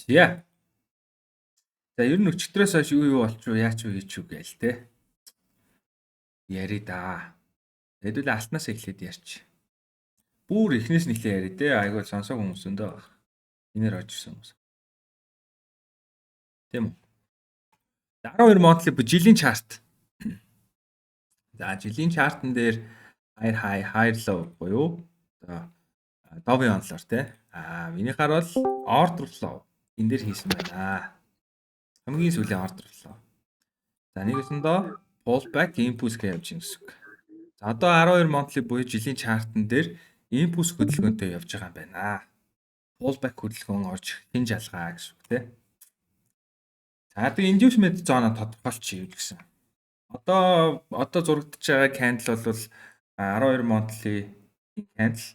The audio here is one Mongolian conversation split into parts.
Яа. За ер нь өчигдрөөс хойш юу болчих вэ? Яач вэ гэж юу гээл те. Яри да. Хэдүүл алтнаас эхлээд ярьч. Бүр эхнээс нь эхлээ яри те. Айгуу сонсог хүмүүс өндөө баг. Инээр орж ирсэн хүмүүс. Тийм үү? 12 монthly жилийн чарт. За жилийн чартн дээр high low буюу одоо Dovey онлоор те. Минийхаар бол order flow энэ дээр хийсэн байна. Хамгийн сүүлийн order flow. За нэгэсэндээ pullback impulse гэж явж байна гэсэн үг. За одоо 12 monthly буюу жилийн чартн дээр импульс хөдөлгөөнтэй явж байгаа юм байна. Pullback хөдөлгөөн орж хэн жалгаа гэсэн үг тийм. За тэгээ inducement зооноо тодорхойлчих гэсэн. Одоо зурагдж байгаа candle бол 12 monthly candle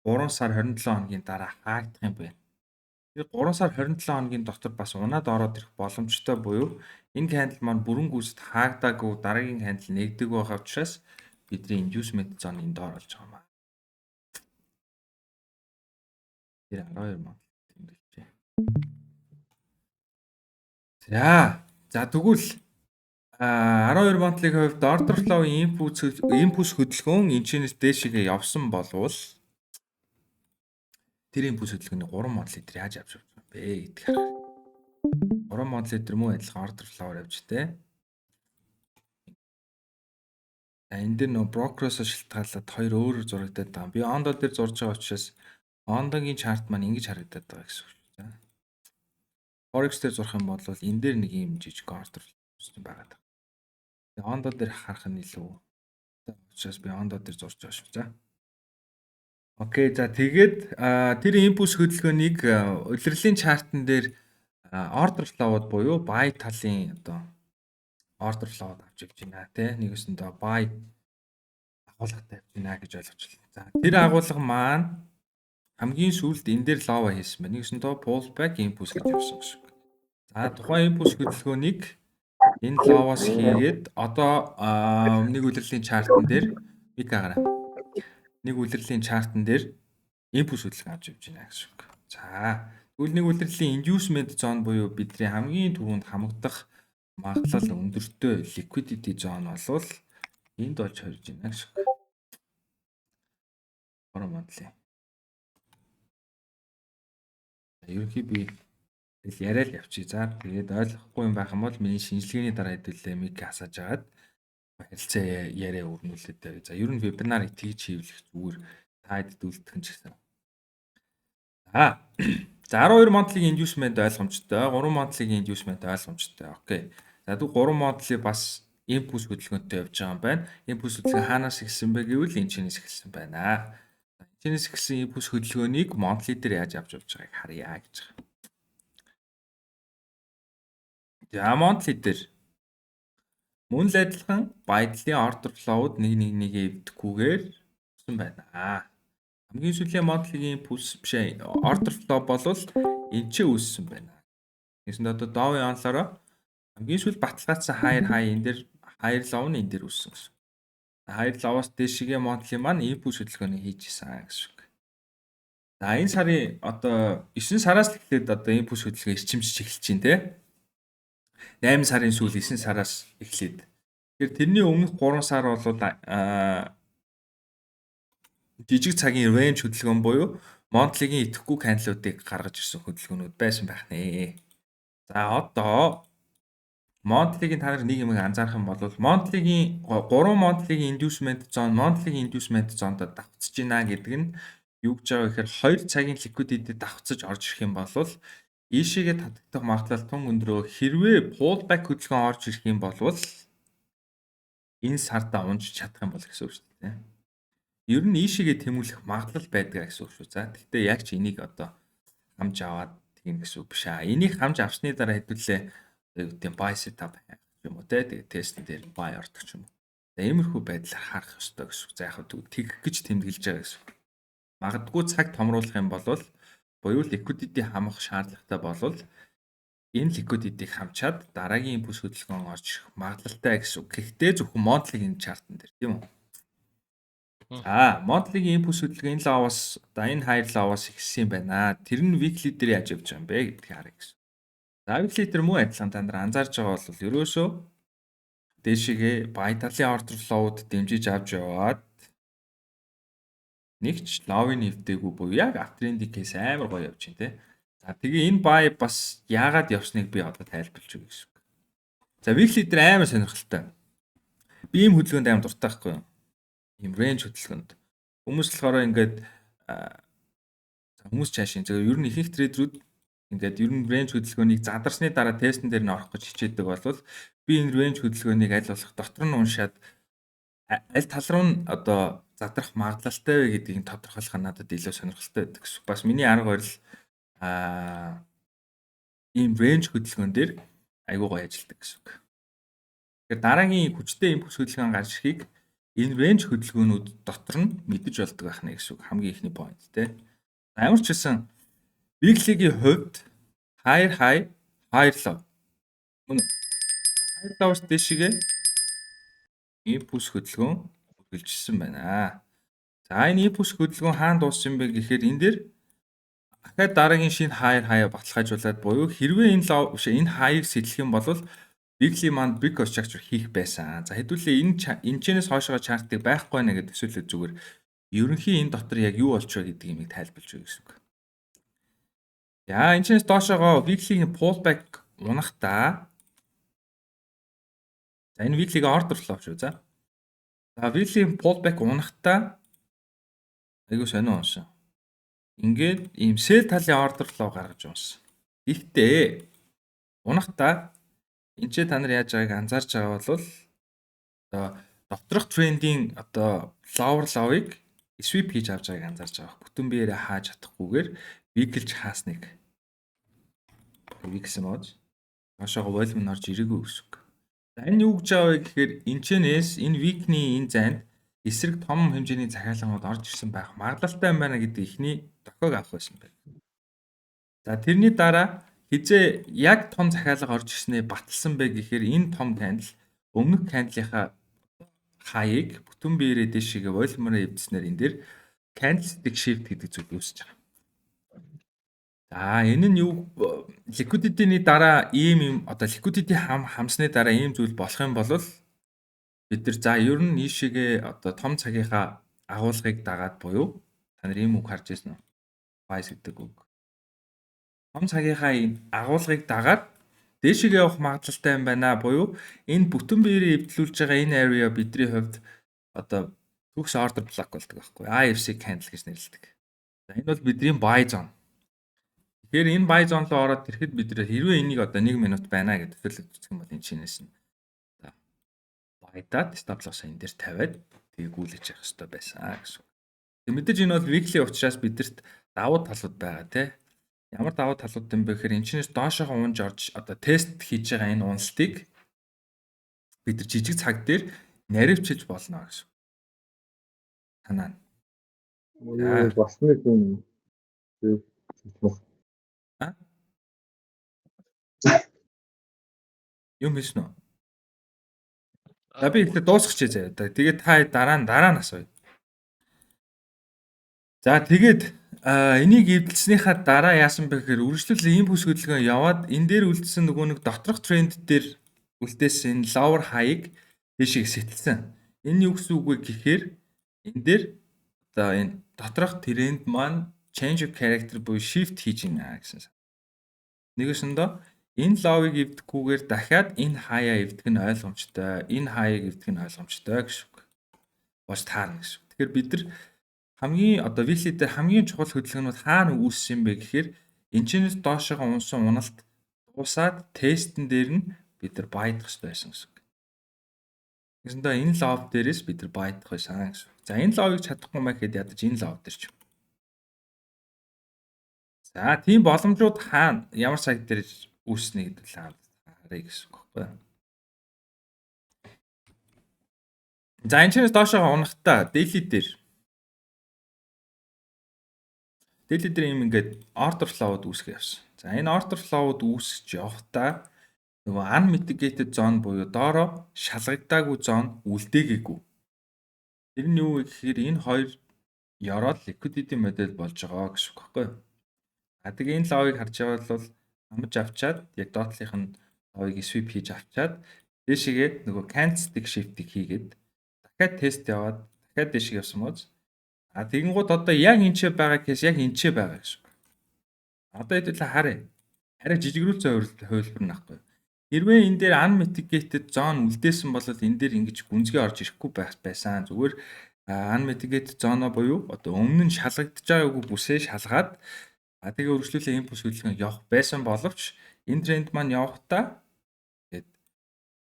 3 сар 27 хоногийн дараа хаагдах юм байна. Тэгэхээр 3 сар 27 хоногийн дотор бас унаад ороод ирэх боломжтой буюу энэ candle маань бүрэн гүйцэд хаагдаагүй дараагийн candle нэгдэг байгаа учраас бидний inducement зоны энэ доор болж байгаа юм аа. Тэр 12 мод тэмдэглэжээ. За тэгвэл 12 монтлын хувьд order flow импульс хөдөлгөөн энэчнээс дээшгээ явсан болвол тэр импульс хөдөлгөөний 3 модл дээр яаж авч явж байгаа бэ гэдэг хараа. 3 модл дээр мөн адилхан order flow-оор явж тээ. Энэ дээр нөө брокероос шилтгаалаад хоёр өөр зурагдаад байгаа. Би Ondo дээр зурж байгаа учраас Ondo-гийн чарт маань ингэж харагдаад байгаа гэсэн үг шүү. За. Forex дээр зурх юм бол энэ дээр нэг юм жижиг order flow байгаа. Тэгээ Ondo дээр харах нь илүү. Учраас би Ondo дээр зурж байгаа шүү. За. Окей, за тэгээд тэр импульс хөдөлгөөнийг улирлын чартн дээр order flow-од буюу buy талын одоо order flow-од авч явж байна тий. Нэгэсэндээ buy агуулга тавьж байна гэж ойлгож байна. За тэр агуулга маань хамгийн сүүлд энэ дээр лова хийсэн байна. Нэгэсэндээ pullback impulse гэж явсан гэсэн. За тухайн импульс хөдөлгөөнийг энэ ловоос хийгээд одоо нэг улирлын чартн дээр гараа. Нэг улирлын чартн дээр импульс хөдөлгөөн авч явж байна гэсэн үг. За тэгвэл нэг улирлын inducement zone буюу бидний хамгийн түрүүнд хамагдах магадлал өндөртэй liquidity zone болвол энд болж хорж байна гэсэн үг. Орон модлын. Ерөнхий би яриад явчих. За тэгээд ойлгохгүй юм байх юм бол миний шинжилгээний дараа хэдүүлээ миг хасааж агаад харилцаа яриа өрнүүлээд байна. За ер нь вебинарыг тэгж хийвлэх зүгээр та хэдүүлдэх нь ч гэсэн. За 12 монтлын inducement ойлгомжтой, 3 монтлын inducement ойлгомжтой. Окей. За тэгвэл 3 монтлыг бас импульс хөдөлгөөнтэй явж байгаа юм байна. Импульс хөдөлгөөн хаанаас эхэлсэн бэ гэвэл энэ чинээс эхэлсэн байна. Энэ чинээс эхэлсэн импульс хөдөлгөөнийг монтли дээр яаж авч явж байгааг харъя гэж байгаа. За монтли дээр мөн л адилхан баядлын order flow-д нэг эвдэхгүйгээр өгсөн байна. Хамгийн сүүлийн монтлын импульс биш order flow болвол энэ ч үүссэн байна. Тэгсэн одоо Dovey онлороо хамгийн сүүл баталгаажсан higher энэ дээр higher low нь энэ дээр үүссэн гэсэн. Higher low-ос дээшгээ монтлын маань импульс хөдөлгөөнийг хийжсэн гэсэн. За энэ сарын одоо 9 сараас эхлээд одоо импульс хөдөлгөөн эрчимжиж эхэлж байна те. 8 сарын сүүл 9 сараас эхлээд. Тэгэхээр тэрний өмнөх 3 сар бол жижиг цагийн range хөдөлгөөн буюу монтлигийн идэхгүй candle-уудыг гаргаж ирсэн хөдөлгөөнүүд байсан байх нэ. За одоо монтлигийн та нар нэг юм анзаарах юм бол монтлигийн 3 монтлигийн inducement zone-д давцж байна гэдэг нь юу гэж байгаа гэхээр 2 цагийн liquidity давцаж орж ирэх юм бол ийшээгээ татагдах магадлал тун өндрөө хэрвээ pullback хөдөлгөөн орж ирэх юм бол энэ сарда унж чадах юм бол гэсэн үг шүү дээ. Ер нь ийшээгээ тэмүүлэх магадлал байдаг гэсэн үг шүү. За гэхдээ яг ч энийг одоо хамж аваад тийм гэсэн үг биш аа. Энийг хамж авсны дараа хэдүүлээ тийм buy setup юм уу те. Тэгээ тест дээр buy ордог юм. За иймэрхүү байдлаар харах ёстой гэсэн үг. За яг тэгэх гэж тэмдэглэж байгаа гэсэн үг. Магадгүй цаг томруулах юм бол буюу liquidity хамах шаардлагатай болвол энэ liquidity-г хамчаад дараагийн импульс хөдөлгөөн орж ирэх магадлалтай гэсэн үг. Гэхдээ зөвхөн монтлигийн чартн дээр тийм үү? Монтлигийн импульс хөдөлгөөн энэ лаваас одоо энэ higher лаваас ихсэн юм байна. Тэр нь weekly дээр яаж явж байгаа юм бэ гэдгийг харъя гэсэн. За weekly-тер мөн адилхан та нар анзаарч байгаа бол ерөөсөө дээшээгээ buy талын order flow-д дэмжиж авч яваад нэг ч ловын нэвдээгүй буюу яг uptrend-ийн кейс амар гоё явж байна те. За тэгээ энэ buy бас яагаад явсныг би одоо тайлбарлаж өгье гэсэн үг. За weekly дээр амар сонирхолтой. Би ийм хөдөлгөөнд амар дуртай байхгүй юу? Ийм range хөдөлгөөнд. Хүмүүс болохоор ингээд хүмүүс чаашийн зөв ер нь ихэнх трейдерүүд ингээд ер нь range хөдөлгөөнийг задарсны дараа тестэн дээр нь орох гэж хичээдэг болвол би энэ range хөдөлгөөнийг аль болох дотор нь уншаад аль тал руу нь одоо задрах магадлалтай вэ гэдгийг тодорхойлох нь надад илүү сонирхолтой байдаг гэсэн. Бас миний арга барил ийм range хөдөлгөөн дээр айгүй гоё ажилладаг гэсэн үг. Тэгэхээр дараагийн хүчтэй импульс хөдөлгөөн гарч ирэхийг энэ range хөдөлгөөнүүд дотор нь мэдэж болдог байх нэ гэсэн үг. Хамгийн ихний point те. Ямар ч гэсэн weekly-гийн хувьд higher high, higher low. Мөн higher low-с дэшигээ импульс хөдөлгөөн үргэлжилсэн байна. За энэ импульс хөдөлгөөн хаана дууссан бэ гэхээр энэ дээр дахиад дараагийн шинэ higher high баталгаажуулаад буюу хэрвээ энэ low биш энэ high-ыг сэлэх юм бол weekly маань big cross structure хийх байсан. За хэдүүлээ энэ чэнэс хоошоо чартыг байхгүй нэ гэдэг төсөөлөд зүгээр ерөнхийн энэ дотор яг юу болчихоо гэдгийг юм тайлбарлаж өгье гэсэн үг. За энэ чэнэс доошоогоо weekly-ийн pullback унахдаа за энэ weekly-гийн order flow шүү за. За weekly-ийн pullback унахдаа айгуу сонио унсан. Ингээд ийм sell талын order flow гаргаж унсан. Гэхдээ унахдаа энэ ч та нар яаж байгааг анзаарч байгаа бол одоо доторх трендийн одоо lower low-ыг sweep хийж авч байгааг анзаарч байгаа. Бүтэн биеэрээ хааж чадахгүйгээр weekly-ч хаасныг гэсэн мод доошоо volume орж ирээгүй гэсэн үг. За энэ юу гэж байгаа вэ гэхээр энэчнээс энэ week-ний энэ зайд эсрэг том хэмжээний захиалгууд орж ирсэн байх магадлалтай байна гэдэг ихний тохиог авах байсан байна. За тэрний дараа хизээ яг том захиалга орж ирснээ баталсан бэ гэхээр энэ том candle өмнөх candle-ийнхаа хаяыг бүтэн биеэрээ дэшигээ volume-оор эвдснээр энэ дэр candlestick shift гэдэг зүйл үүсэж байгаа. За энэ нь юу liquidity-ний дараа ийм одоо liquidity хамсны дараа ийм зүйл болох юм бол бид нар за ер нь ийшээгээ одоо том цагийнхаа агуулгыг дагаад буюу та нар ийм үг харж ирсэн үү? Bias гэдэг үг. Том цагийнхаа агуулгыг дагаад дээшээгээ явах магадлалтай юм байна буюу энэ бүтэн биеэрээ эвдлүүлж байгаа энэ area бидний хувьд одоо төгс order block болдог байхгүй. IFC candle гэж нэрлэдэг. За энэ бол бидний buy zone. Тэгэхээр энэ buy zone руу ороод ирэхэд бид хэрвээ энийг одоо 1 минут байна гэж төсөөлөж үзэх юм бол энэ чинээс нь buy-даад stop loss энэ дээр тавиад тэгээ гүйлгэж явах хэрэгтэй байсан гэсэн. Тэг мэдээж энэ бол weekly учраас бидэрт давуу талууд байгаа тий. Ямар давуу талууд юм бэ гэхээр энэ чинээс доошоо унж орж одоо тест хийж байгаа энэ уналтыг бид нар жижиг цаг дээр наривчилж болно гэсэн. Танаа. Бас нэг юм. Юм хийсэн үү? За би ихтэй дуусгачих заяа. Тэгээд та дараа нь асууя. За тэгээд энийг эвдэлснийхаа дараа яасан бэ гэхээр үргэлжлэл импульс хөдөлгөөн яваад энэ дээр үлдсэн нөгөө нэг доторх тренд дээр үлдээсэн lower high-ыг дэшиг сэтэлсэн. Энэ юу гэсэн үг вэ гэхээр энэ дээр одоо энэ доторх тренд маань change of character буюу shift хийж байна гэсэн. Нэгэсэндээ энэ low-ыг эвдэхгүйгээр дахиад энэ high-а эвдэх нь ойлгомжтой. Энэ high-ыг эвдэх нь ойлгомжтой гэсэн үг. Бос таарна гэсэн. Тэгэхээр бид нар хамгийн одоо weekly дээр хамгийн чухал хөдөлгөөнүүд хаана үүссэн бэ гэхээр энэчнээс доошоо унсан уналт дуусаад тестэн дээр нь бид нар байдах хэрэгтэй байсан гэсэн. Гэсэндээ энэ low дээрээс бид нар байдах байсан гэсэн. За энэ low-ыг чадахгүй маяг хэд ядаж энэ low дээр ч. За тийм боломжууд хаана ямар цаг дээр үүснэ гэдэг л харъя гэсэн үг байхгүй. За энэчнээс доошоо унахдаа daily дээр юм ингээд order flow-д үүсгэж явсан. За энэ order flow-д үүсгэж явахдаа нөгөө unmitigated zone буюу доороо шалгагдаагүй зон үлдээгээгүй. Тэр нь юу вэ гэхээр энэ хоёр ёроод liquidity модель болж байгаа гэсэн үг байхгүй юу? А тэгээ энэ low-ыг харж байгаа бол амж авчаад яг доотлих нь лавыг sweep хийж авчаад дээшээгээ нөгөө candlestick shift-ийг хийгээд дахиад тест яваад дахиад дээшээ явсан мөз. Тэгэнгუთ одоо яг энчээ байгаа кейс яг энчээ байгаа гэсэн. Одоо хэдүүлээ харъя. Арай жижигрүүлсэн хувилбар нь ахгүй. Хэрвээ энэ дээр unmitigated zone үлдээсэн бол энэ дээр ингэж гүнзгий орж ирэхгүй байсан. Зүгээр unmitigated zone буюу одоо өмнө нь шалгагдж байгаагүй бүсээ шалгаад тэгээ өргөжлүүлээ импульс хөдөлгөөн явах байсан боловч энэ тренд маань явахдаа тэгээд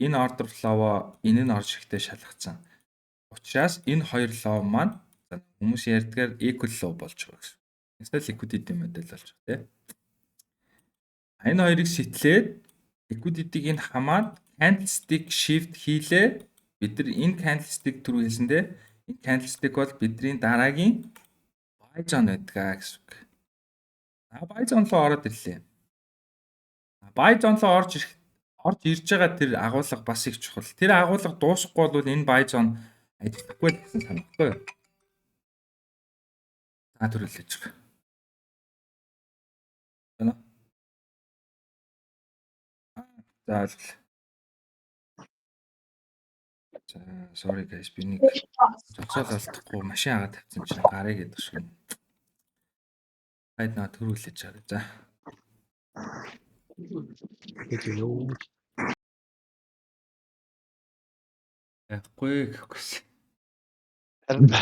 энэ order flow энэ нь орж ирэхдээ шалгацсан. Учираас энэ хоёр flow маань хүмүүс ярьдгаар equal flow болж байгаа гэсэн. Эсвэл liquidity модель болж байгаа тийм. Энэ хоёрыг сэтлээд liquidity-г нь хамаад candlestick shift хийлээ. Бид нар энэ candlestick түрүү хэлсэндээ энэ candlestick бол бидний дараагийн buy zone байдаг гэсэн үг. Buy zone руу ороод ирлээ. Buy zone руу орж ирж байгаа тэр агуулга бас их чухал. Тэр агуулга дуусахгүй бол энэ buy zone ажиллахгүй гэсэн санахгүй. Төрүүлж байгаа. Байна. За ойлголоо. За sorry guys би нэг зогсоол алдахгүй машин агаад тавьсан чинь гарыг гэдэг шиг. Хайднаа төрүүлж байгаа. За. Яахгүй гэхгүйс. Талдаа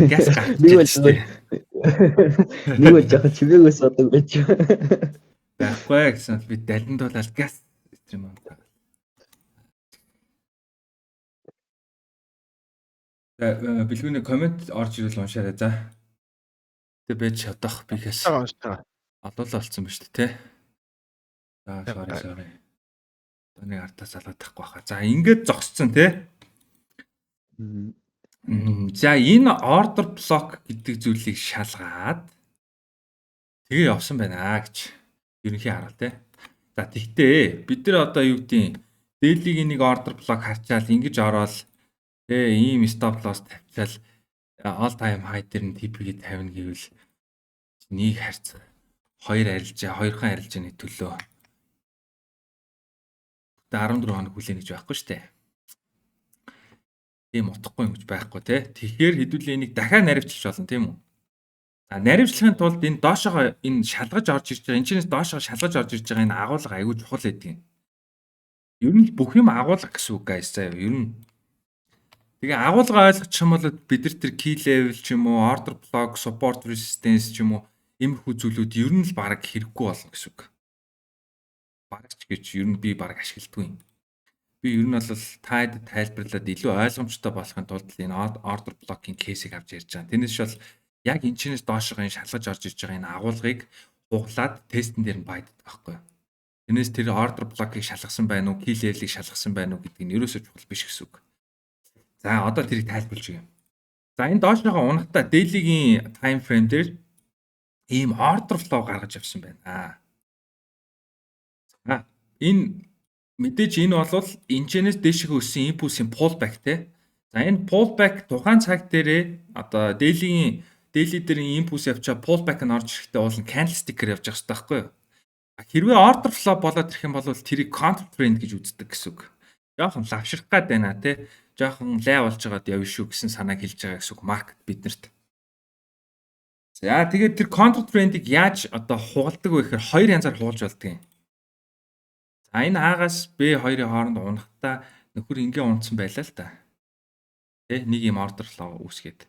газ гарч ирсэн. Нэг л жоохон чимээгөөс бодог байж. Яахгүй гэсэн би далинд бол газ стрим аа. За бэлгүүний комент орж ирэл уншаарай за. Тэ байж чадах бихээс. Алуулаа болсон ба шүү дээ тий. За sorry. Таны артаа салаад тахгүй хаа. За ингээд зогсцсон тий. За энэ order block гэдэг зүйлийг шалгаад тэгээ явсан байна гэж ерөнхий харуул тий. За тэгтээ бид нар одоо юу гэдгийг daily-г нэг order block харчаал ингэж ороод ийм stop loss тавьчаал all time high дээр нь TP-г тавина гэвэл нэг харьцаа хоёрхан арилжааны төлөө 14 хоног хүлээнэ гэж байхгүй шүү дээ. Тийм утгагүй юм гэж байхгүй тий. Тэгэхээр хэдүүлээ энийг дахиад наривчлж болно тийм үү? За наривчлахын тулд энэ доошоо энэ шалгаж орж ирж байгаа энэчнээс доошоо шалгаж орж ирж байгаа энэ агуулга аягүй чухал гэдэг юм. Ер нь бүх юм агуулга гэсэн үг guys заа юу? Ер нь тэгээ агуулга ойлгочих юм бол бид нар тэр key level ч юм уу, order block, support resistance ч юм уу иймэрхүү зүйлүүд ер нь л баг хэрэггүй болно гэсэн үг. Багч гэж ер нь би баг ашигладгүй юм. Би ер нь бол таад тайлбарлаад илүү ойлгомжтой болохын тулд энэ order block-ийн кейсийг авч ярьж байгаа. Тэрнээс бол яг энэчнээс доошоо энэ шалгаж орж ирж байгаа энэ агуулгыг хуглаад тестэн дээр нь байдаг байхгүй юу? Тэрнээс тэр order block-ыг шалгасан байна уу, key level-ийг шалгасан байна уу гэдэг нь ерөөсөө чухал биш гэсэн үг. За одоо тэрийг тайлбарлаж өгье. За энэ доошоогоо унахта daily-гийн time frame дээр ийм order flow гаргаж авсан байна. За энэ мэдээж энэ бол энэчнээс дээшээ өссөн импульсийн pullback те. За энэ pullback тухайн цаг дээрээ одоо daily дээр импульс явчаа pullback нь орж ирэхдээ бол candlestick-ээр явж байгаа хэрэгтэй байхгүй юу? Хэрвээ order flow болоод ирэх юм бол тэрийг counter trend гэж үздэг гэсэн үг. Жохон лавшрах гад байна те. Жохон лай болж байгаад явна шүү гэсэн санааг хэлж байгаа гэсэн үг маркет биднэрт. За тэгээд тэр counter trend-ийг яаж одоо хугалдаг вэ гэхээр хоёр янзаар хуулж болдог юм. За энэ А-гаас Б2-ын хооронд унахтаа нөхөр ингээ унтсан байлаа л да. Тэ нэг юм order flow үүсгээд.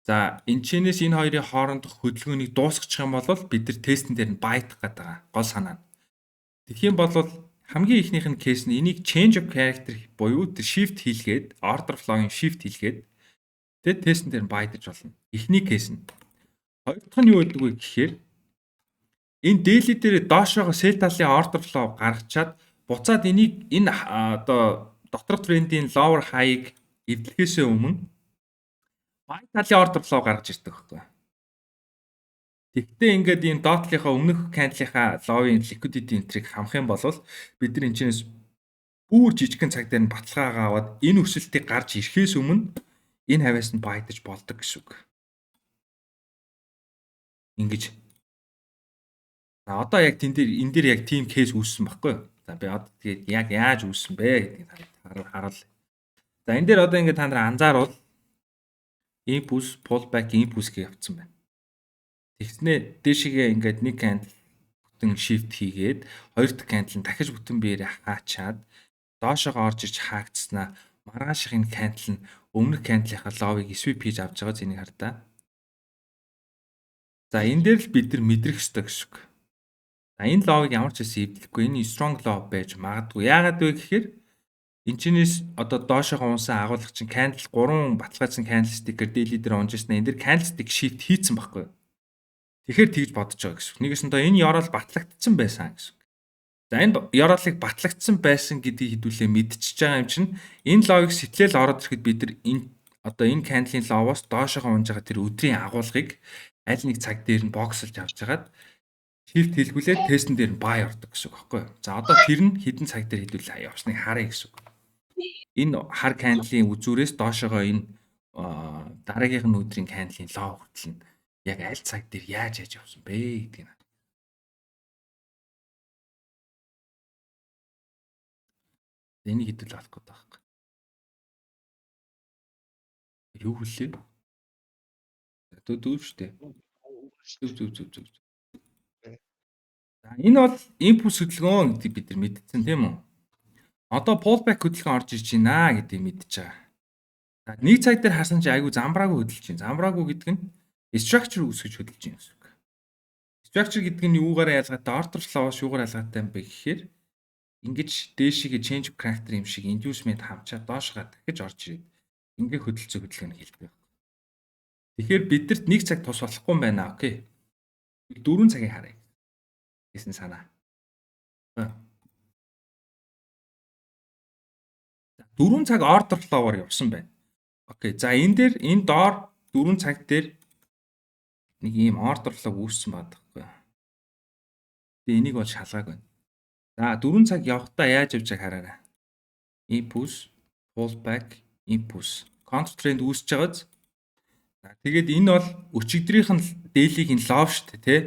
За энэчнээс энэ хоёрын хооронд хөдөлгөөнийг дуусгачих юм бол бид нар тестэн дээр нь байтах гэдэг байгаа. Гол санаа нь. Тэгэх юм бол хамгийн ихнийх нь кейс нь энийг change of character буюу тэр shift хийлгээд order flow-ын shift хийлгээд тэгээд тестэн дээр нь байтаж болно. Эхний кейс нь. Хоёр дахь нь юу гэдэг вэ гэхээр энэ daily дээр доошоогоо sell талын order flow гаргачаад буцаад энийг энэ одоо доторх трендийн lower high-ыг эвдлэхээс өмнө buy талын order flow гаргаж ирдэг байхгүй. Тэгтээ ингээд энэ dot-лийнхаа өмнөх candle-ийнхаа low-ийн liquidity entry-г хамах юм бол бид нар энэчнээс бүр жижигхэн цаг дээр нь баталгаагаа аваад энэ өсөлтийг гарч ирэхээс өмнө энэ хавьяас нь байдаж болдог гэсэн үг. Ингэж За одоо яг энэ дээр яг team case үүссэн баггүй юу? За би одоо тэгээд яг яаж үүссэн бэ гэдгийг харуул. За энэ дээр одоо ингээд та нар анзааруул impulse pullback impulse гэж явцсан байна. Тэгснээ дээшигээ ингээд нэг candle бүтэн shift хийгээд хоёр дахь candle нь дахиж бүтэн биеэрээ хаачаад доошоо орж иж хаагдснаа маргааших энэ candle нь өмнөх candle-ийнхаа low-ыг sweep хийж авч байгаа зэнийг хардаа. За энэ дээр л бид нар мэдрэх ёстой гэсэн үг. За энэ low-ыг ямар ч хэсэг эвдлэхгүй энэ strong low байж магадгүй. Яагаад вэ гэхээр энэ чинээс одоо доошоо унсан агуулга чинь candle 3 баталгаажсан candlestick-ээр daily дээр унжсэн энэ дэр candlestick shift хийцэн баггүй. Тэгэхээр тэгж бодож байгаа гэсэн үг. Нэгээс нь энэ ёроол батлагдсан байсан гэсэн үг. За энэ ёроолыг батлагдсан байсан гэдгийг хэдүүлээ мэдчихэж байгаа юм чинь энэ low-ыг сэтлэл ороод ирэхэд бид нар энэ одоо энэ candle-ийн low-оос доошоо унж байгаа тэр өдрийн агуулгыг аль нэг цаг дээр нь боксолж авч хагаад shift хэлгүүлээд тестэн дээр нь buy ордог гэсэн үг байхгүй юу. За одоо тэр нь хідэн цаг дээр хэдүүлээ явсныг харъя гэсэн үг. Энэ хар candle-ийн үзүүрээс доошоогоо энэ дараагийнх нь өдрийн candle-ийн low хүртэл нь яг аль цаг дээр яаж явсан бэ гэдгийг. Энийг хэдүүл авах гэдэг байхгүй. Юу хүлээ? Дүү шүү дээ. Зүг. За энэ бол импульс хөдөлгөөн гэдэг бид нар мэдсэн тийм үү? Одоо pullback хөдөлгөөн орж ирж байна гэдгийг мэдчихэж байгаа. За нэг цаг дээр харсан чи айгүй замбраагүй хөдөлж байна. Замбраагүй гэдэг нь structure үүсгэж хөдөлж байна гэсэн үг. Structure гэдэг нь юугаараа ялгаатай, order flow-оос юугаар ялгаатай юм бэ гэхээр ингэж дээшигээ change of character юм шиг inducement хамчаад доошгаа дахиж орж ирээд ингээ хөдөлцөө хөдөлгөөнд хэлдэг. Тэгэхээр бидэрт нэг цаг тус болохгүй юм байна. Окей. 4 цагийг харъя гэсэн санаа. 4 цаг order flow-оор явсан байна. Окей. За энэ дээр энэ доор 4 цаг дээр нэг ийм order flow үүссэн байдаг. Тэгээ энийг бол шалгааг байна. За 4 цаг явахдаа яаж явж байгааг хараарай. Impulse, pullback, impulse. Counter trend үүсэж байгааз. За тэгээд энэ бол өчигдрийнх нь daily-ийн low шүү дээ, тий?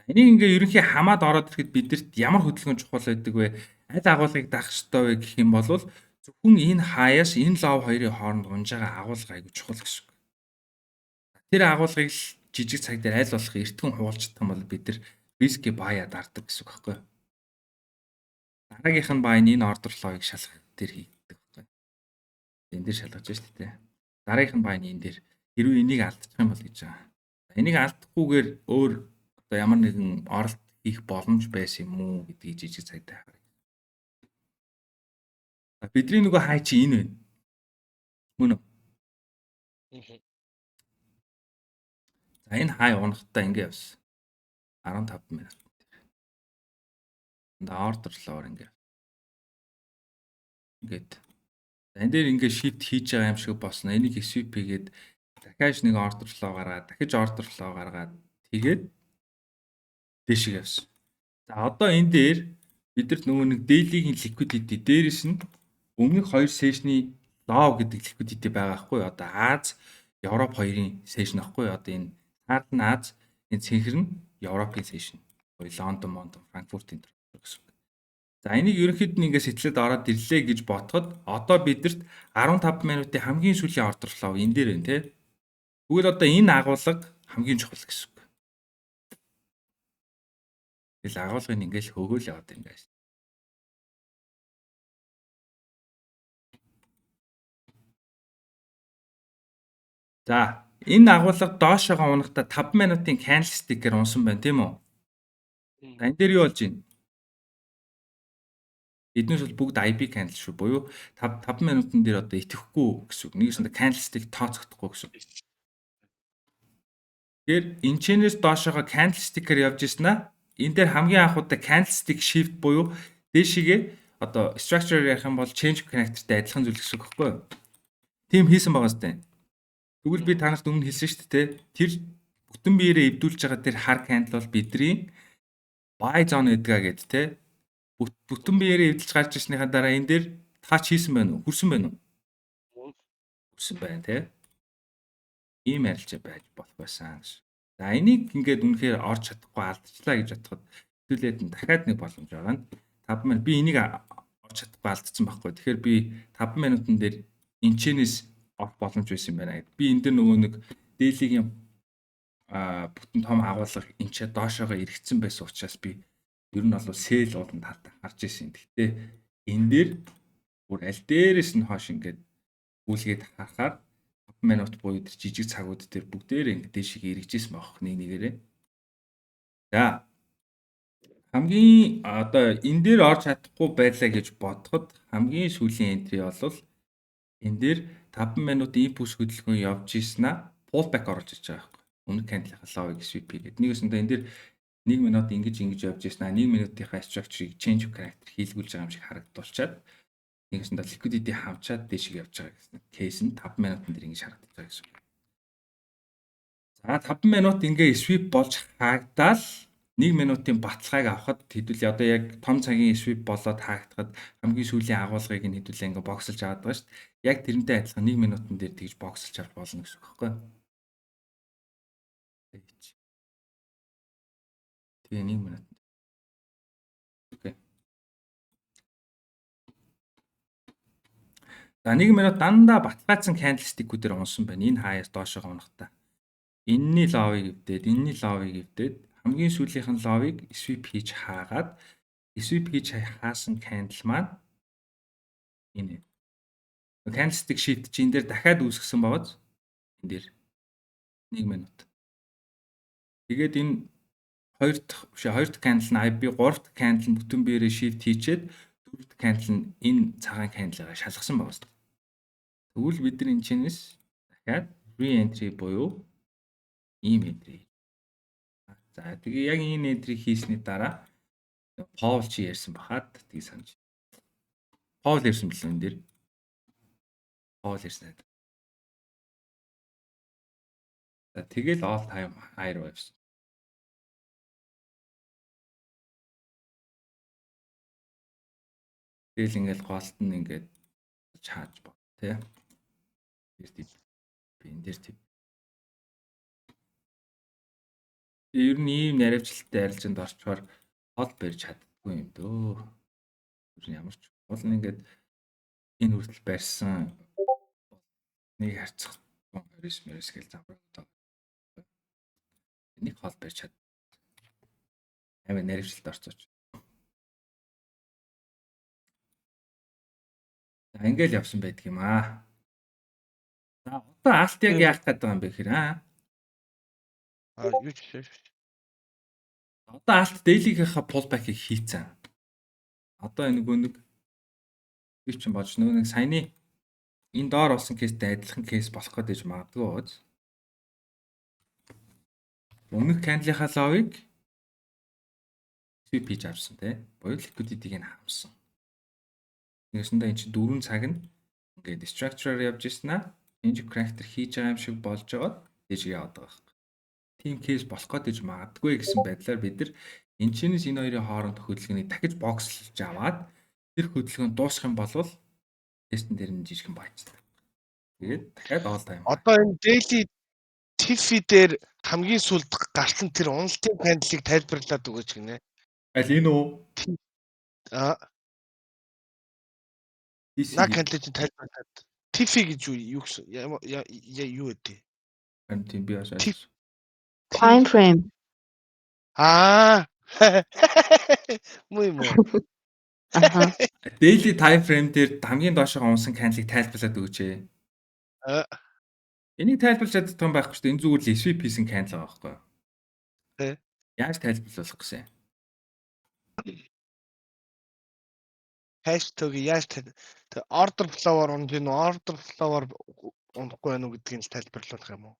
Энийг ингээ ерөнхий хамаад ороод ирэхэд бидэрт ямар хөдөлгөөн чухал байдаг вэ? Аль агуулгыг даах ёстой вэ гэх юм бол зөвхөн энэ хаяас энэ low хоёрын хооронд унж байгаа агуулга айгүй чухал гэсэн үг. Тэр агуулгыг л жижиг цаг дээр аль болох эртхэн хуулчихдаг юм бол бид нар risk buy-а дардаг гэсэн үг байхгүй юу? Дараагийнх нь buy энэ order flow-ыг шалгах дээр хийгддэг байхгүй юу? Энэ дээр шалгаж байна шүү дээ. Дараагийнх нь buy энэ дээр хэрвээ энийг алдчих юм бол гэж байгаа. Энийг алдахгүйгээр өөр одоо ямар нэгэн оролт хийх боломж байсан юм уу гэдгийг жижиг цаг дээр харъя. Бидний нөгөө хай чи энэ байна. Мөн үү? За энэ хай унахтаа ингэ явсан. 15 минут. Энд order flow-оор ингээд. За энэ дээр ингээд shift хийж байгаа юм шиг босно. Энийг sweep хийгээд дахиад нэг order flow гаргаад, дахиж order flow гаргаад тэгээд дэшиг явсан. За одоо энэ дээр бидэрт нөгөө нэг daily-ийн liquidity дээрээс нь өмнөх 2 session-ы low гэдэг liquidity байгаа байхгүй юу? Одоо Аз, Европ хоёрын session байхгүй юу? Одоо энэ цаад нь Аз, энэ цэнхэр нь Европын session. Лондон, Франкфуртын төр гэсэн. За энийг ерөнхийд нь ингээд сэтлээд ороод ирлээ гэж ботход одоо бидэрт 15 минутын хамгийн сүүлийн order flow энэ дээр байна тий. Тэгвэл одоо энэ агуулга хамгийн чухал гэсэн үг. Тэгэл агуулгыг ингээд хөгөөл яваад юм байна. За энэ агуулга доошоогоо унахта 5 минутын candlestick-ээр унсан байна тийм үү? Энэ дээр юу болж байна? Эднээс бол бүгд IB candle шүү буюу 5 минутын дээр одоо итгэхгүй гэсэн үг. Нэгсэндээ candlestick тооцохдохгүй гэсэн үг. Тэгэхээр энэ чэнээс доошоогоо candlestick-ээр явж ирсэн аа. Энэ дээр хамгийн анх удаа candlestick shift буюу дээшигээ одоо structure ярих юм бол change connector-тэй адилхан зүйл гэсэн үг байхгүй юу? Тим хийсэн байгаа сте. Тэгвэл би танарт өмнө хэлсэн шүү дээ. Тэр бүтэн биеэрээ эвдүүлж байгаа тэр хар candle бол бидний buy zone гэдгаа гэд те. Бүтэн биеэрээ эвдэлж гарч ирснийхаа дараа энэ дээр таач хийсэн байна уу? Хүрсэн байна уу? Хүрсэн байна те. Ийм арилжаа байж болох байсан гэж. За энийг ингээд үнэхээр орж чадахгүй алдчихлаа гэж бодоход хэвлээд нь дахиад нэг боломж байгаа нь 5 минут би энийг орж чадахгүй алдсан байхгүй. Тэгэхээр би 5 минутын дээр энчэнээс орох боломж байсан юм байна гэд. Би энэ дээр нөгөө нэг дээлигийн бүтэн том агуулга энчээ доошоогоо эргэцсэн байсан учраас би ер нь бол сэл уулан талтай харж ирсэн. Гэхдээ энэ дээр бүр аль дээрээс нь хойш ингээд гүйлгээд харахаар 5 минут буюу тэр жижиг цагууд дээр бүгдээр ингээд дэшиг эргэжсэн байх нэг нэгээрээ. За хамгийн одоо энэ дээр орж чадахгүй байлаа гэж бодоход хамгийн сүүлийн энтри бол энэ дээр 5 минут импульс хөдөлгөөн явж ийснаа pullback орж иж байгаа байхгүй. Өмнөх candle-ийнхаа low-ыг sweep гэдэг. Нэгээс нь энэ дээр 1 минут ингэж явж ийснаа 1 минутынхаа structure-ыг change of character хийлгүүлж байгаа юм шиг харагдуулчаад нэгээс нь liquidity хавчаад дэшиг явж байгаа гэсэн кейс нь 5 минутын дээр ингэж харагдаж байгаа гэсэн. За 5 минут ингээ sweep болж хаагдаад 1 минутын баталгааг авахад хэдүүл одоо яг том цагийн sweep болоод хаагдахад хамгийн сүүлийн агуулгыг нь хэдүүлээ ингээ боксолж аваад байгаа шүү дээ. Яг тэрнтэй адилхан 1 минутын дээр тэгж боксолж авч болно гэсэн үг байхгүй юу? Тэгээ 1 минут. Окей. За 1 минут дандаа баталгаажсан candlestick-үүдээр унсан байна. Энэ хаяас доошоо унахтаа. Энэний ловыг эвдээд, энэний ловыг эвдээд хамгийн сүүлийнх нь ловыг sweep хийж хаагаад sweep хийж хаасан candle маань энэ. Candlestick shift чинь энэ дээр дахиад үүсгэсэн байгааз энэ дээр 1 минут. Тэгээд энэ хоёр дахь candle нь IB, 3 дахь candle нь бүтэн биеэрээ shift хийчээд 4 дахь candle нь энэ цагаан candle-ыг шалгасан байгаа шүү дээ. Тэгвэл бид нар энэ чинээс дахиад re-entry буюу ийм entry. За тэгээ яг энэ entry хийсний дараа Paul чи ярьсан бахад тийг санаж. Paul ярьсан билээ энэ дээр. Paul ярьсан. За тэгэл all time high руу явсан. Тэгэл ингээл голт нь ингээд чааж баг тий. Би энэ дээр тийм. Ер нь ийм наривчлалтай арилжаанд орчхоор хол барьж чаддгүй юм дөө. Ер нь ямар ч бол ингээд энэ хүртэл барьсан нэг харцах 29 мэрс гэл завраг тоо. Энийг хол барьж чад. Амар наривчлалтай орцооч. За ингээл явсан байдаг юм аа. За одоо алт яг яах гээд байгаа юм бэ гэхээр юу ч биш. Одоо алт daily-гийнхаа pullback-ыг хийцэн. Одоо энэ нэг би ч бодож нөгөө нэг саяны энэ доор болсон кейстэй адилхан кейс болох гэж магадгүй бооз. Өмнөх candle-ийнхаа low-ыг sweep хийж авсан тий. Боёо liquidity-г нь хамсан. Нэгсэндээ энэ чинь 4 цаг нь ингээд structure явж ирсэн аа. Change of character хийж байгаа юм шиг болж байгаад дэж яваад байгаа юм. Тим кейс болох гэж магадгүй гэсэн байдлаар бид нар энэ чинээс энэ хоёрын хооронд хөдөлгөөнийг дахиж бокслж аваад тэр хөдөлгөөн дуусах юм бол тестэн дээр нь жижигхэн баачдаг. Тэгээд дахиад all time. Одоо энэ daily TIFI дээр хамгийн сүлд гарсан тэр уналтын candle-ыг тайлбарлаад өгөөч гинэ. Аль энэ үү? На candle-ыг тайлбарлаад TIFI гэж юу гэсэн? Юу вэ? Харин тийм би бас ойлгосон. Time frame. Муу. Daily time frame дээр хамгийн доошоо унсан candle-ыг тайлбарлаад өгөөч. Энийг тайлбарлаж чаддаг юм байхгүй шүү дээ. Энэ зүгээр л sweep хийсэн candle байгаа байхгүй юу? Яаж тайлбарлах гэсэн? Hashtag яаж order flow-оор унж гин order flow-оор унахгүй байна уу гэдгийг тайлбарлах юм уу?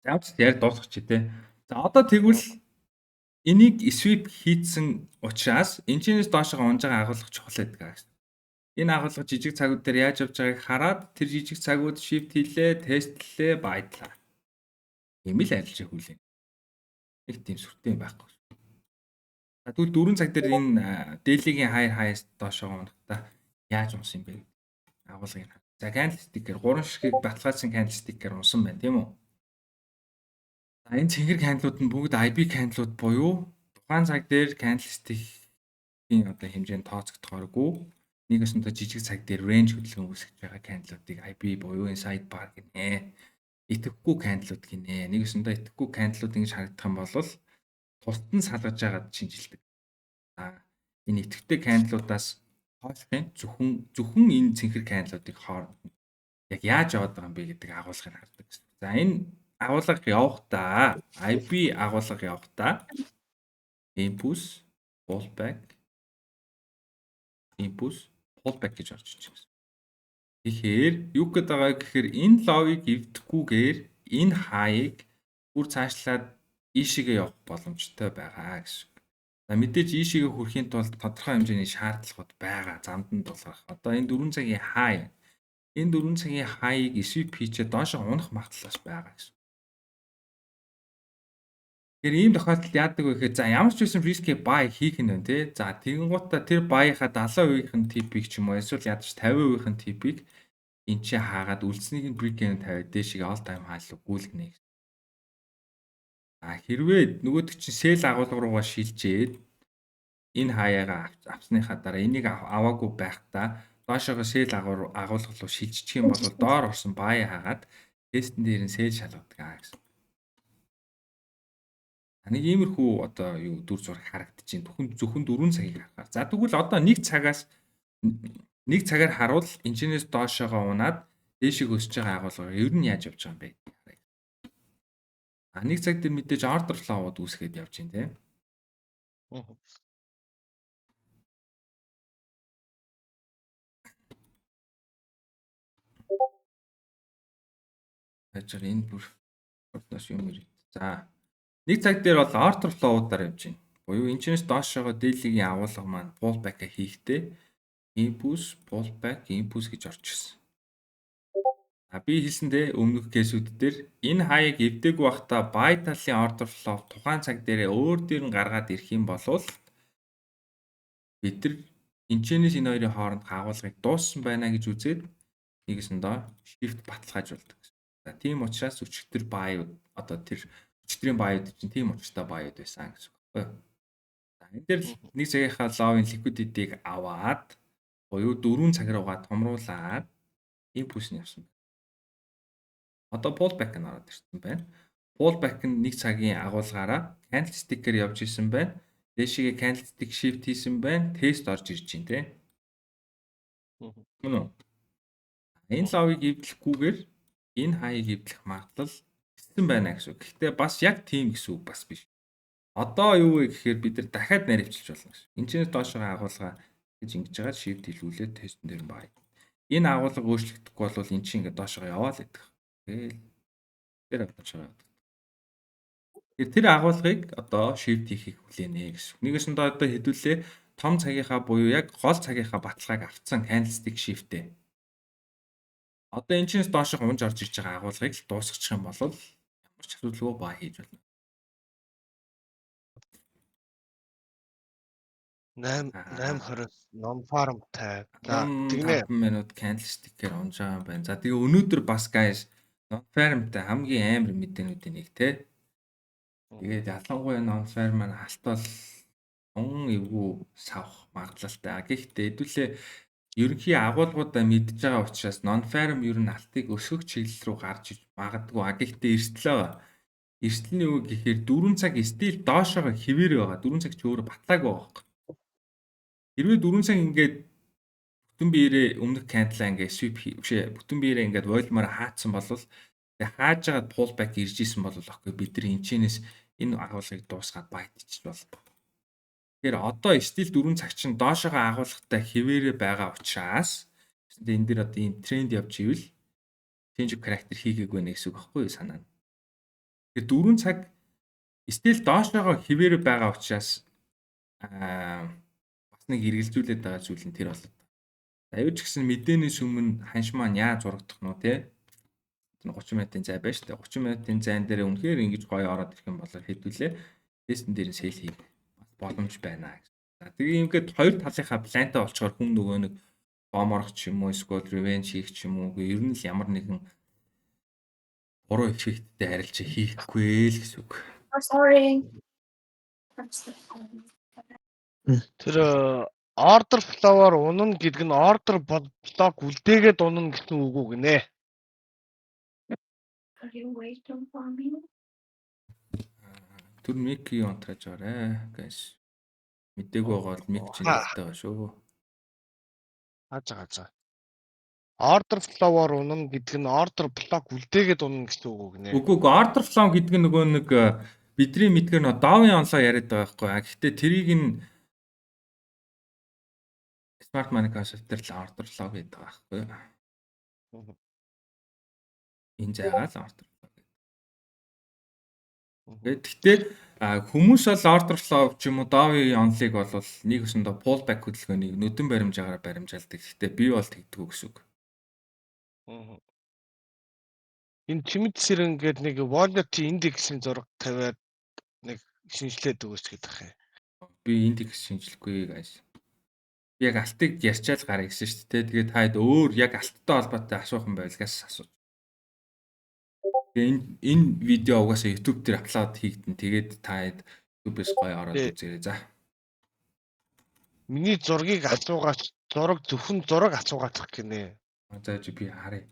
Яаж яг дуусах чи тээ. За одоо тэгвэл энийг sweep хийсэн учраас энэчнээс доошоо унж байгаа агуулга чухал байдаг. Энэ агуулга жижиг цагууд дээр яаж явж байгааг хараад тэр жижиг цагууд shift хийлээ, тестлээ, байдлаа. Ийм л арилжаа хүлээн. Их тийм сүртэй байхгүй. За тэгвэл 4 цаг дээр энэ daily-гийн highest доошоо унахта яаж унсан юм бэ? Агуулгыг. За candlestick-ээр 3 ширхэг баталгаажсан candlestick-ээр унсан байна, тийм үү? За Энэ цэнхэр candle-ууд нь бүгд IB candle-ууд буюу тухайн цаг дээр candlestick-ийн одоо хэмжээнд тооцогдохооргүй нэгээс нь жижиг цаг дээр range хөдөлгөөн үүсгэж байгаа candle-уудыг IB буюу энэ sidebar гинэ. Итгэхгүй candle-ууд гинэ. Нэгээс нь итгэхгүй candle-ууд ингэж харагдах юм бол тусад нь салгаж байгаад шинжилдэг. Энэ итгэвтэй candle-уудаас хойшхын зөвхөн энэ цэнхэр candle-уудыг хооронд яг яаж яваад байгаа юм бэ гэдэг агуулгыг хардаг гэсэн. За энэ агуулга явахдаа IB агуулга явахдаа impulse pullback гэж орж иж байгаа. Тэгэхээр юу гэдэг байгаа гэхээр энэ логик эвдэхгүйгээр энэ хаяг бүр цаашлаад ийшээгээ явах боломжтой байгаа гэсэн. За мэдээж ийшээгээ хүрэхийн тулд тодорхой хэмжээний шаардлагууд байгаа. Замданд тулгарх. Одоо энэ 4 цагийн хай. Энэ 4 цагийн хаяг SVP-ч доошо унах магадлал байгаа гэсэн. Тэгэхээр ийм тохиолдолд яадаг вэ гэхээр за ямар ч байсан risky buy хийх нь байна тий. За тэгэнгუутаа тэр buy-ха 70%-ийн типийг ч юм уу эсвэл ядаж 50%-ийн типийг энэ чи хаагаад үлдснийг нь break-ийн тавиад дээшээ all time high руу гүйлгэнэ. Хэрвээ нөгөөдөг чинь sell агуулга руугаа шилжээд энэ хаяага авсныхаа дараа энийг аваагүй байхдаа доошоогоо sell агуулга руу шилжчих юм бол доор орсон buy хаагаад тестэн дээр нь sell шалгадаг гэсэн. Нэг иймэрхүү одоо юу дүр зураг харагдчихээн. Зөвхөн 4 цагийг харахаар. За тэгвэл одоо 1 цагаар харуул энэчнээс доошоогоо унаад дээшийг өсөж байгаа агуулга ер нь яаж явж байгаа юм бэ? Нэг цаг дээр мэдээж order flow-ууд үүсгээд явж байна тийм. Ажир энэ бүр ордоос юм уу. За нэг цаг дээр бол order flow-уудаар явж байна. Буюу энэчнээс доошоогоо daily-гийн агуулга маань pullback хийхдээ impulse pullback impulse гэж орж ирсэн. Би хэлсэндээ өмнөх кейсүүд дээр энэ хаяг эвдээгүй байхдаа buy талын order flow тухайн цаг дээрээ өөр дээр нь гаргаад ирэх юм бол бид нар энэчнээс энэ хоёрын хооронд агуулгыг дууссан байна гэж үзээд нэгэсэндээ shift баталгаажуулдаг. За тийм учраас өчигдөр buy-ууд одоо тэр өчигдрийн buy-ууд чинь тийм учиртай buy-ууд байсан гэсэн үг байхгүй юу? За энэ дээр нэг цагийнхаа low-ын liquidity-г аваад буюу 4 цаг руугаа томруулаад impulse нь явсан. Одоо pullback нь ороод ирсэн байна. Pullback нь 1 цагийн агуулгаараа candlestick-ээр явж исэн байна. Дээшээ candlestick shift хийсэн байна. Тест орж ирж байна тий. Мөн үү? Энэ лавыг эвдлэхгүйгээр энэ хаяг эвдлэх магадлал өссөн байна гэсэн үг. Гэхдээ бас яг тийм гэсэн үг бас биш. Одоо юу вэ гэхээр бид нар дахиад наривчилж болно гэсэн. Энд чинь доошоо агуулга гэж ингэж байгаа shift хийлгүүлээд тестэн дээр бай. Энэ агуулга өөрчлөгдөхгүй бол эн чинь ингэ доошоо яваал гэдэг. Тэр авчираа. Тэр агуулгыг одоо shift хийхийг хүлээнэ гэсэн. Нэгээс нь одоо хэдүүлээ том цагийнхаа буюу яг гол цагийнхаа баталгааг авцсан candlestick shift-ээ. Одоо энэ чинь доошоо унж орж ирж байгаа агуулгыг дуусгачих юм бол ямар ч асуудалгүй buy хийж болно. 8:20 non farm тай. За тэгнэ 5 минут candlestick-ээр унж байгаа юм байна. За тэгээ өнөөдөр бас guys non farm-тай хамгийн амар мэдээнүүдийн нэг те. Тэгээд ялангуяа non farm маань халтвал эвгүй савх магадлалтай. Гэхдээ хэдүүлээ ерөнхий агуулгуудаа мэдж байгаа учраас non farm ер нь алтыг өсгөх чиглэл рүү гарч иж магадгүй. Гэхдээ эрсдэл байгаа. Эрсдэл нь юу гэхээр 4 цаг стил доошоогоо хിവэр байгаа. 4 цаг ч өөрө батлаагүй байгаа. Хэрвээ 4 цаг ингээд бүтэн биеэрээ өмнөх candle ингээд sweep бишээ бүтэн биеэрээ ингээд волюмаар хаацсан бол тэгээ хааж агаад pullback ирж исэн бол ахгүй бид нар энэчнээс энэ агуулгыг дуусгаад байтчих бол. Тэгэхээр одоо стил 4 цаг чинь доошоогоо агуулгатай хിവэрэ байгаа учраас энэ дээр одоо ийм тренд явж ивэл change of character хийгээгүй нэ гэсэн үг байхгүй юу санаа. Тэгэхээр 4 цаг стил доошоогоо хിവэрэ байгаа учраас бас нэг эргэлзүүлээд байгаа зүйл нь тэр болоо. Аюуч гэсэн мэдээнээс өмнө ханш маань яаж зурагдах нь уу те 30 минутын зай байна шүү дээ. 30 минутын зайн дээр үнэхээр ингэж гоё ороод ирэх юм бол хэдүүлээ тестэн дээр нь сэл хийх боломж байна гэсэн. За тэгээ ингээд хоёр талынхаа плантай болчоор хүн нөгөө нэг боморох ч юм уу эсвэл revenge хийх ч юм уу ер нь л ямар нэгэн буруу эффекттэй арилж хийхгүй л гэсэн үг. Sorry. Тэр order flow-оор унана гэдэг нь order block үлдээгээд унана гэсэн үг үү гинэ. Are you waiting for me? Тэр мик юу онтраж байгаарэ guys. Мэдээгүй байгаа бол мик чиглэлтэй ба шүү. Хажаа. Order flow-оор унана гэдэг нь order block үлдээгээд унана гэсэн үг үү гинэ. Үгүй order flow гэдэг нь нөгөө нэг бидний мэдгээр нөө давын онлоо яриад байгаа байхгүй. Гэхдээ тэрийг нь Smart Money concept дээр л order flow гэдэг байгаа байхгүй. Энэ зайгаал order flow гэдэг. Гэхдээ хүмүүс бол order flow ч юм уу давын онлыг бол нэг өсөндөө pullback хөдөлгөөнийг нүдэн баримжаагаар баримжаалдаг. Гэхдээ би бол тэгдэггүй гэсэн үг. Энэ чимэд сэрэн гэдэг нэг volatility index-ийн зураг тавиад нэг шинжилээд өгөөч гэдэг юм. Би индекс шинжилэхгүй guys. Би яг алтыг ярьчаал гараа гэсэн шүү дээ. Тэгээд таад өөр яг алттай холбоотой асуух юм байлгаас асууж. Тэгээ энэ видео угаасаа YouTube дээр аплод хийгдэн. Тэгээд таад YouTube-с гоё ороод үзээрэй. За. Миний зургийг асуугаач зөвхөн зураг асуугаach гинэ. За би харъя.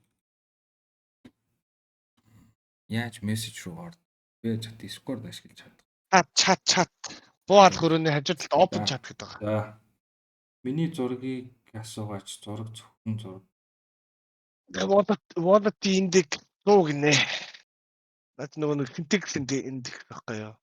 Яаж мессеж руу орд. Би чат Discord ашиглаж чаддаг. Чат. Бууал хөрөөний хажууд талд open chat гэдэг байгаа. За. Миний зургийг асуугаач зураг зөвхөн зураг. Volatility index 100 гинэ. Наад нөгөө нэг syntax index байхгүй юу?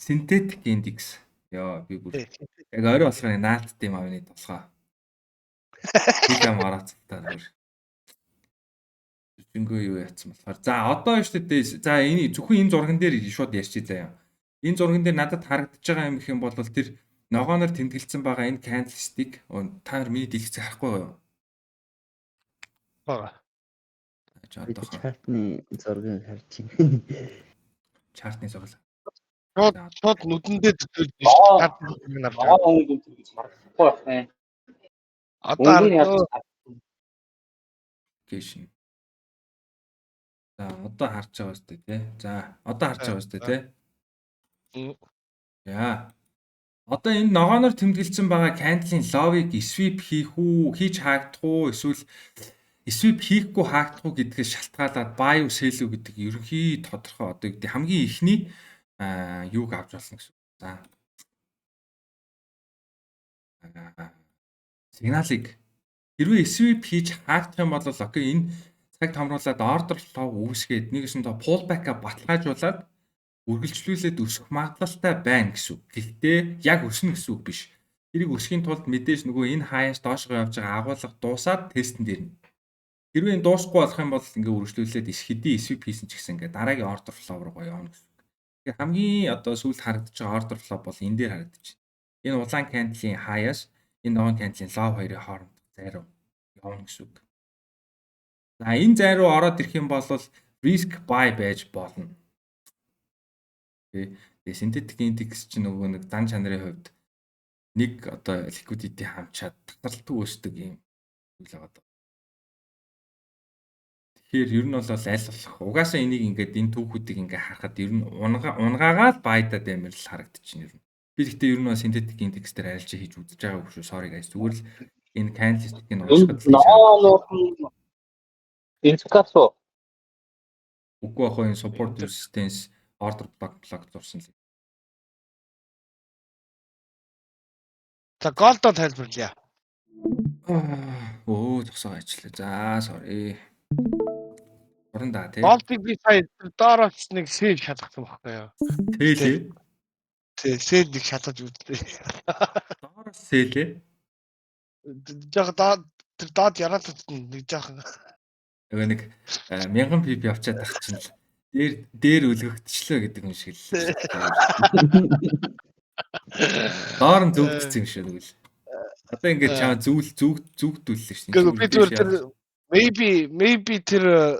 Synthetic index. Яа би бүр яг орой болохоор наадт юм авны тусгай. Би юм орооцтой бүр. Зингүй юу яатсан болохоор. За одоо шүү дээ. За энэ зөвхөн энэ зурган дээр шууд ярьчих заяа. Энэ зурган дээр надад харагдаж байгаа юм их юм бол тэр ногооноор тэмдэглэсэн байгаа энэ candlestick та нар миний дэлгэцийг харахгүй юу? Бага. Чартны зургийг харж байна. Чартны зураг. Шууд нүдэндээ төтөлж одоо Гэшин. За одоо харж байгаа үстэй тий. За одоо харж байгаа үстэй тий. Яа. Одоо энэ ногооноор тэмдэглэсэн байгаа candle-ийн low-ыг sweep хийх үү, хийж хаагдах уу, эсвэл sweep хийхгүй хаагдах уу гэдгээс шалтгаалаад buy уу sell үү гэдэг ерөнхий тодорхой одоо гэдэг хамгийн ихний юуг авч болно гэсэн. За. Сигналыг хэрвээ sweep хийж хаагдах юм бол окей энэ цаг томруулаад order flow үүсгээд нэгэсэндээ pullback-а баталгаажуулаад үргэлжлүүлээд өсөх магадлалтай байна гэсэн үг. Гэхдээ яг өснө гэсэн үг биш. Тэрийг өсөхийн тулд мэдээж нөгөө энэ хаяас доошгоо явж байгаа агуулга дуусаад тестэнд ирнэ. Хэрвээ энэ дуусахгүй болох юм бол ингээ үргэлжлүүлээд хэдий sweep хийсэн ч гэсэн ингээ дараагийн order flow руу явна гэсэн үг. Тэгэхээр хамгийн одоо сүүлд харагдаж байгаа order flow бол энэ дээр харагдаж байна. Энэ улаан candle-ийн хаяас энэ ногоон candle-ийн low хоёрын хооронд зай руу явна гэсэн үг. За энэ зай руу ороод ирэх юм бол risk buy байж болно. Тэгээ synthetic index чинь нөгөө нэг зан чанарын хувьд нэг одоо liquidity хамчаад таталтгүй өсдөг юм зүйл байгаа. Тэгэхээр ер нь бол аль болох угаасаа энийг ингээд энэ түүхүүдийг ингээд харахад ер нь унгаагаал байдаад амир л харагдчихэв ер нь. Би гэхдээ ер нь synthetic index дээр арилжаа хийж үзэж байгаагүй шүү. Sorry guys. Зүгээр л энэ candlestick-ийг уушгад л Инцгаас уу? үгүй яг энэ support resistance order block зурсан л. за голдоо тайлбарлая. Өө зогсоо ажиллаа. За sorry. Орон да тий. Голдыг би сая доороос нэг сэл шалгасан байхгүй юу? Тэлээ. Тэ сэл нэг шалгаж үзлээ. Доороос сэлээ. Жог тэр доод яраад нэг жоохон Нөгөө нэг 1000 pip явчаад ах чинь л дээр үлгэгдчихлөө гэдэг юм шиг л. Доор нь зүгдсэн юм шиг л. Одоо ингээд чам зүгдүүллээ шин. би зүгээр тэр maybe тэр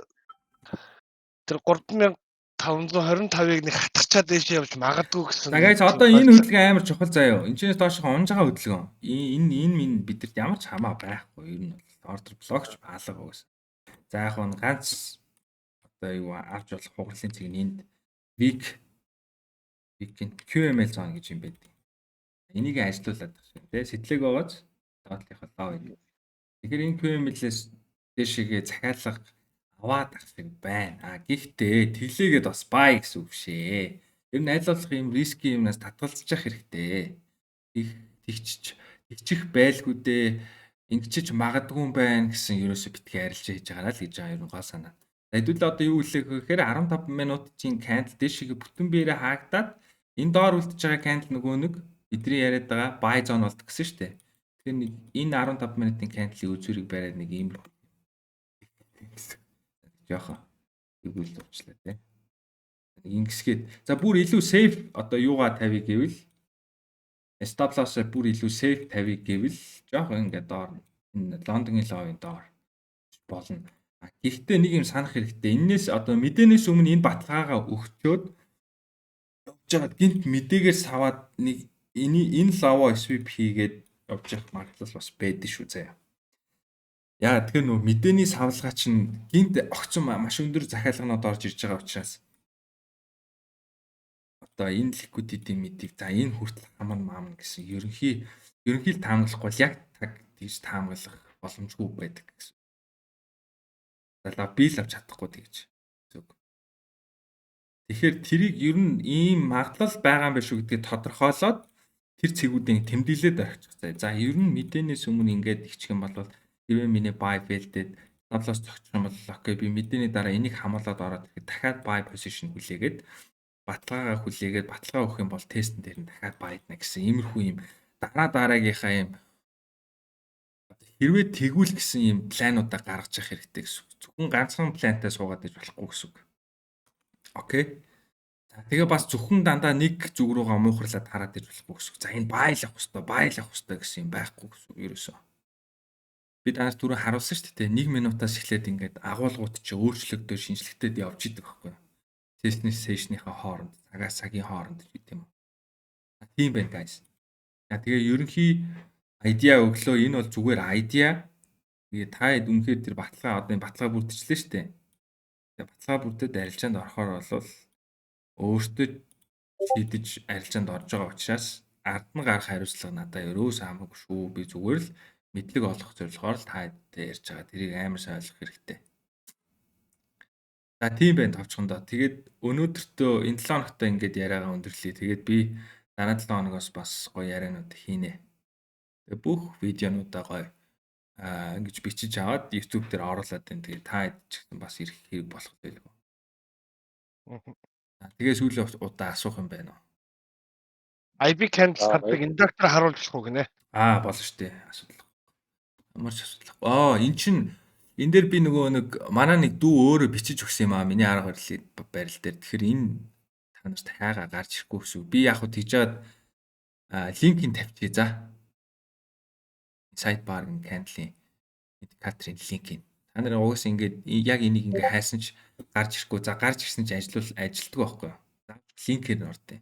3500 525-ыг нэг хатгачаад дэше явж магадгүй гэсэн. За guys одоо энэ хөдөлгөөн амар чухал заяа. Энэчнээс доош унж байгаа хөдөлгөөн. Энэ бидэрт ямар ч хамаа байхгүй. Ер нь бол ордер блокч хаалга угс. За яг нь ганц одоо юу авч болох хугарлын цэг нь энд week-ийн QML zone гэж юм байдаг. Энийг ажилуулад багш тий сэтлэг байгааз доотлынхаа лоо юм. Тэгэхээр энэ QML-ээс дэшигээ захиалга аваад авах байна. Гэхдээ тэглээгээд бас бай гэсэн үг шээ. Ер нь аль болох юм риски юмнаас татгалзах хэрэгтэй. Тэгчих байлгүй дээ. Ингэчиж магадгүй юм байна гэсэн ерөөсө битгий арилж хийж байгаа л гэж байгаа ер нь гол санаа. Хэдүүлээ одоо юу хэлэх вэ гэхээр 15 минутын candle дэшигээ бүтэн биерээ хаагдаад энэ доор үлдчихэж байгаа candle нөгөө нэг бидний яриад байгаа buy zone болт гэсэн шүү дээ. Тэгэхээр нэг энэ 15 минутын candle-ийн үзүүрийг бариад нэг юм яаха тэгвэл уучлаа тий. Ингэсгээд за бүр илүү safe одоо юугаа тавья гэвэл stop loss-ыг бүр илүү safe тавья гэвэл жоох ингээд доор энэ Лондонгийн ловын доор болно. Гэхдээ нэг юм санах хэрэгтэй. Эннээс одоо мэдээнээс өмнө энэ баталгаагаа өгчөөд явж байгаа гинт мэдээгээр саваад нэг энэ лово sweep хийгээд явж явах магадлал бас байдаг шүү заяа. Яа тэгэхээр нөө мэдээний савлгаа чинь гинт огцон маш өндөр захиалганууд орж ирж байгаа учраас одоо энэ liquidity мэдийг за энэ хүртэл хаман гэсэн ерөнхий л таамаглахгүй яг таг тийж таамаглах боломжгүй байдаг гэсэн. За би л авч чадахгүй тэгж. Тэгэхээр тэрийг ер нь ийм магадлал байгаа юм байна шүү гэдгийг тодорхойлоод тэр цэгүүдийн тэмдэглээд орчих заа. За ер нь мэдээнээс өмнө ингээд ихчих юм бол хэрвээ миний buy failed стop-лосс зогсчих юм бол окей би мэдээний дараа энийг хамгаалаад ороод дахиад buy position хүлээгээд баталгаагаа хүлээгээд баталгаа өгөх юм бол тестэн дээр нь дахиад buy-дна гэсэн иймэрхүү юм дараагийнхаа юм хэрвээ тэгвэл гэсэн юм плануудаа гаргаж явах хэрэгтэй гэсэн. Зөвхөн ганцхан плантай суугаад иж болохгүй гэсэн. Окей. За тэгээ бас зөвхөн дандаа нэг зүг рүүгээ муухарлаад хараад иж болохгүй гэсэн. За энэ байлах хөстэй гэсэн юм байхгүй гэсэн ерөөсөө. Би данаас түрүү харуулсан шүү дээ. 1 минутаас эхлээд ингээд агуулгууд чи өөрчлөгдөж шинжлэхтэд явж идэг байхгүй. Тестнес сешнийхаа хооронд, цагийн хооронд гэдэг юм. Тийм байна guys. Тэгээ ерөнхий idea өглөө энэ бол зүгээр idea. Тэгээ та үнэхээр тэр баталгаа одоо энэ баталгаа бүрдчихлээ шүү дээ. Тэгээ баталгаа бүрдээд арилжаанд орохоор бол өөртөө шийдэж арилжаанд орж байгаа учраас ард нь гарах хариуцлага надад өрөөс хамаагүй шүү. Би зүгээр л мэдлэг олох зорилгоор л та ярьж байгаа. Тэрийг амар сайн ойлгох хэрэгтэй. За тийм байна товчхондоо. Тэгээд өнөөдөртөө энэ 7 хоногтой ингээд яриагаа өндөрлөе. Тэгээд би дараа 7 хоногоос бас гоё ярианууд хийнэ. Тэгээд бүх видеонуудаа гоё ингэж бичиж аваад YouTube дээр оруулаад байна. Тэгээд та ч гэсэн бас ирэх хэрэг болох байлгүй. Тэгээ сүүлийн удаа асуух юм байна уу? IB candle хаддаг индактор харуулж болох уу гинэ? Болно шүү дээ. Асуудал. Ямар ч асуудал. Эн чин энэ дээр би нөгөө нэг манай нэг дүү өөрөө бичиж өгсөн юм аа. Миний арга барил дээр. Тэгэхээр энэ та нарт дахиагаа гарч ирэхгүй гэсэн. Би яг хөө тэгжээд линкийг тавьчихъя за. Sidebar-ын candle-ийн индикаторын линкийг. Та нар угаас ингээд яг энийг ингээд хайсан ч гарч ирэхгүй. За гарч ирсэн ч ажилтдаг байхгүй юу? Линкээр нь ордё.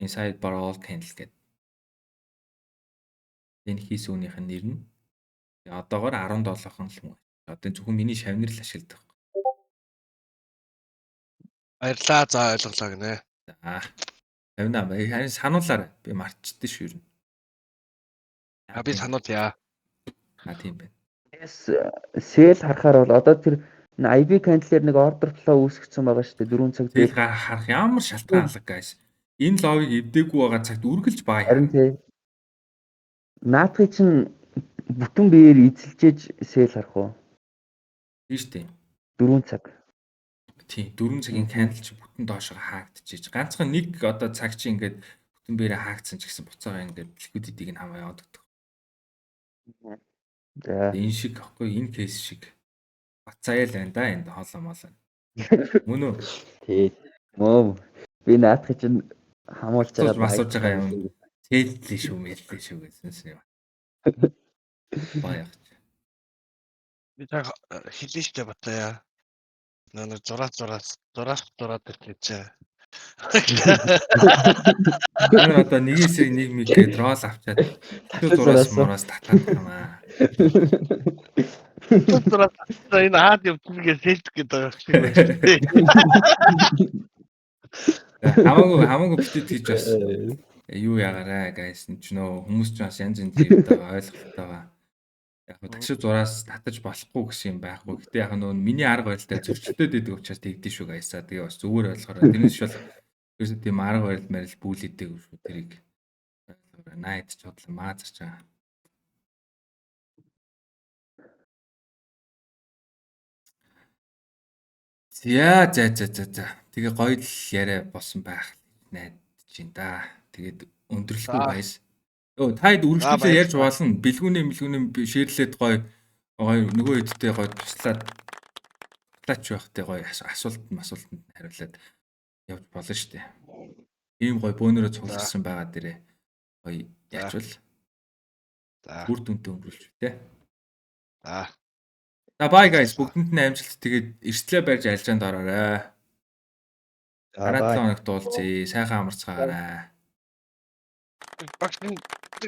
Энэ sidebar all candle гэдэг. Энэ хийсэн үнийх нь нэр нь одоогоор 17хон л мөн. Одоо зөвхөн миний шавнар л ашигладаг. Баярлаа за ойлголоо гинэ. За. Тавина. Харин сануулаарай. Би мартчихдээ шүү юу. Би сануулъя. Тийм байна. Сэл харахаар бол одоо тэр IB candle-ээр нэг order flow үүсгэсэн байгаа шүү дээ 4 цаг Тэгэл харах ямар шалтгаан алга guys. Энэ ловыг эвдээгүй байгаа цагт үргэлж бай. харин тий. Наадхи чинь бүтэн биеэр эзэлжээж сэл харах уу? Тийм шүү дээ. 4 цаг. Тийм 4 цагийн candle чи бүтэн доошоо хаагдчихэж. Ганцхан нэг одоо цаг чи ингээд бүтэн биеэрээ хаагдсан ч гэсэн буцаага ингээд liquidity-г нь хамаа яваад өгдөг. За. Энэ шиг аахгүй энэ кейс шиг бацааял байна да энд хоолоо молоо. Мөн үү? Тий. Мөө. Би наадхи чинь хамуулж байгаа асууж байгаа юм. Тэллээ шүү мэллээ шүү гэсэн юм. Баяг. Би та хэлэн штэ батая. Нэг зураад ирчихээ. Та нар одоо 1-1 гээд рол авчаад Татаж зураас зураасан. мороос татаад байна. Зураад энэ хаад явуулгээ сэлдэх гэдэг байгаа шиг байна шүү дээ. Хамаагүй битээ тийж бас юу ягаарэ guys ч нөө хүмүүс ч бас янз янз юмтайгаа ойлголттой байгаа. Яг нь тагшиг зураас татаж болохгүй гэсэн юм байхгүй. Гэтэ яг нөө миний арга барилтай зөрчилдөд идэг учраас тэгдэж шүү guys. Тэгээ бас зүгээр болохоор тэрнээс шал ерөөсөө тийм арга барил мэрил бүлээдэг шүү тэрийг. Найд ч бодлоо маазарч байгаа. За. Тэгээ гоё л яриа болсон байх найдаж байна да. Тэгээд өндөрлөхгүй guys. Өө таад үргэлжлүүлээ ярьж болно. Бэлгүүнээ ширлээд гоё нөгөө хэдтэй гоё туслаад байхтай гоё асуултанд хариулаад явж болно шүү дээ. Ийм гоё бөөнөрөө цугларсан байгаа дээрээ гоё яачвал. За. Бүр дүнтэй өнгөрүүлж тээ. За. За bye guys бүгдэнд нь амжилт тэгээд эрсдлээ барьж альжаанд ороорой. Дараа 7 хоногт уулзъя. Сайхан амарцгаагаарай. Багш